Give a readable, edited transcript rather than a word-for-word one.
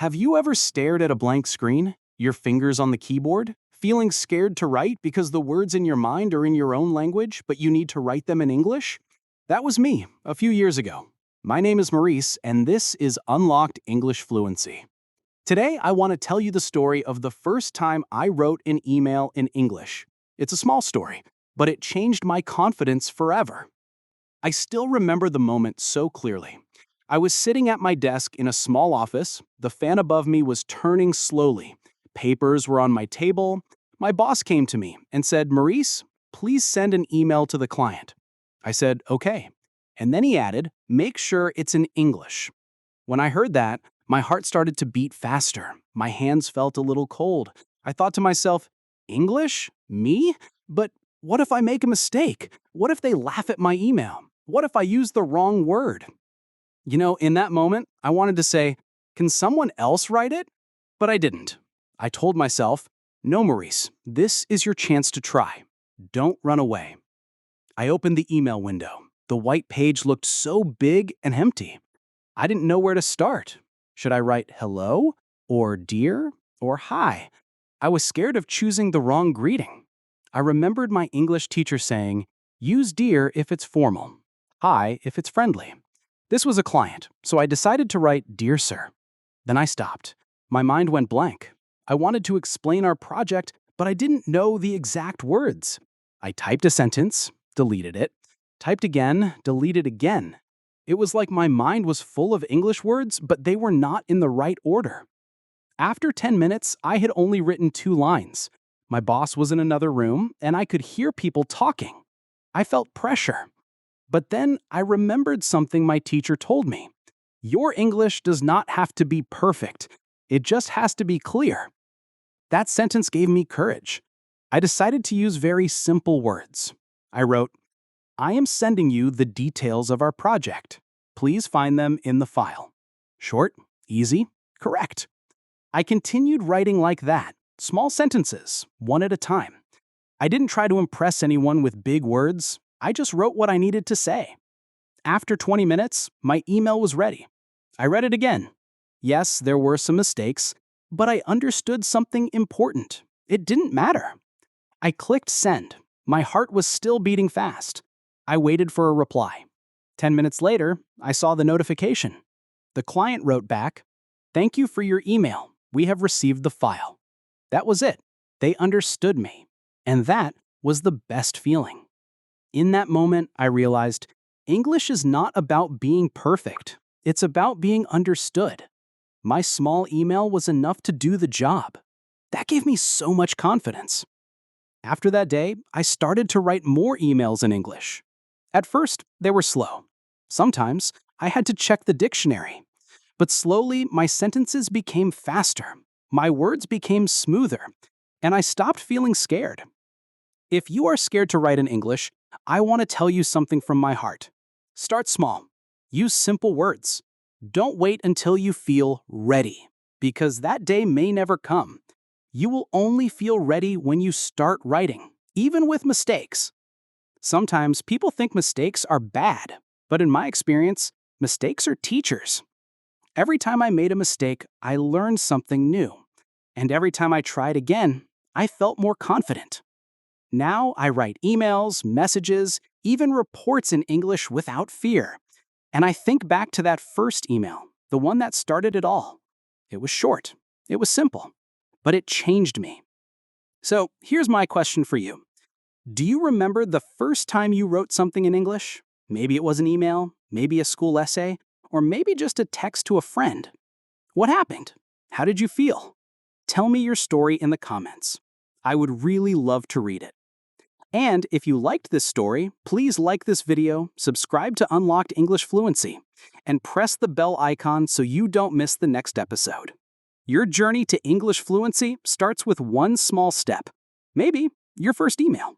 Have you ever stared at a blank screen, your fingers on the keyboard, feeling scared to write because the words in your mind are in your own language, but you need to write them in English? That was me a few years ago. My name is Maurice, and this is Unlocked English Fluency. Today, I want to tell you the story of the first time I wrote an email in English. It's a small story, but it changed my confidence forever. I still remember the moment so clearly. I was sitting at my desk in a small office. The fan above me was turning slowly. Papers were on my table. My boss came to me and said, "Maurice, please send an email to the client." I said, "Okay." And then he added, "Make sure it's in English." When I heard that, my heart started to beat faster. My hands felt a little cold. I thought to myself, English? Me? But what if I make a mistake? What if they laugh at my email? What if I use the wrong word? In that moment, I wanted to say, can someone else write it? But I didn't. I told myself, no, Maurice, this is your chance to try. Don't run away. I opened the email window. The white page looked so big and empty. I didn't know where to start. Should I write hello, or dear, or hi? I was scared of choosing the wrong greeting. I remembered my English teacher saying, use dear if it's formal, hi if it's friendly. This was a client, so I decided to write, "Dear Sir." Then I stopped. My mind went blank. I wanted to explain our project, but I didn't know the exact words. I typed a sentence, deleted it, typed again, deleted again. It was like my mind was full of English words, but they were not in the right order. After 10 minutes, I had only written 2 lines. My boss was in another room, and I could hear people talking. I felt pressure. But then I remembered something my teacher told me. Your English does not have to be perfect. It just has to be clear. That sentence gave me courage. I decided to use very simple words. I wrote, I am sending you the details of our project. Please find them in the file. Short, easy, correct. I continued writing like that, small sentences, one at a time. I didn't try to impress anyone with big words. I just wrote what I needed to say. After 20 minutes, my email was ready. I read it again. Yes, there were some mistakes, but I understood something important. It didn't matter. I clicked send. My heart was still beating fast. I waited for a reply. 10 minutes later, I saw the notification. The client wrote back, "Thank you for your email. We have received the file." That was it. They understood me. And that was the best feeling. In that moment, I realized English is not about being perfect. It's about being understood. My small email was enough to do the job. That gave me so much confidence. After that day, I started to write more emails in English. At first, they were slow. Sometimes, I had to check the dictionary. But slowly, my sentences became faster. My words became smoother. And I stopped feeling scared. If you are scared to write in English, I want to tell you something from my heart. Start small. Use simple words. Don't wait until you feel ready, because that day may never come. You will only feel ready when you start writing, even with mistakes. Sometimes people think mistakes are bad, but in my experience, mistakes are teachers. Every time I made a mistake, I learned something new. And every time I tried again, I felt more confident. Now I write emails, messages, even reports in English without fear. And I think back to that first email, the one that started it all. It was short, it was simple, but it changed me. So here's my question for you. Do you remember the first time you wrote something in English? Maybe it was an email, maybe a school essay, or maybe just a text to a friend. What happened? How did you feel? Tell me your story in the comments. I would really love to read it. And if you liked this story, please like this video, subscribe to Unlocked English Fluency, and press the bell icon so you don't miss the next episode. Your journey to English fluency starts with one small step, maybe your first email.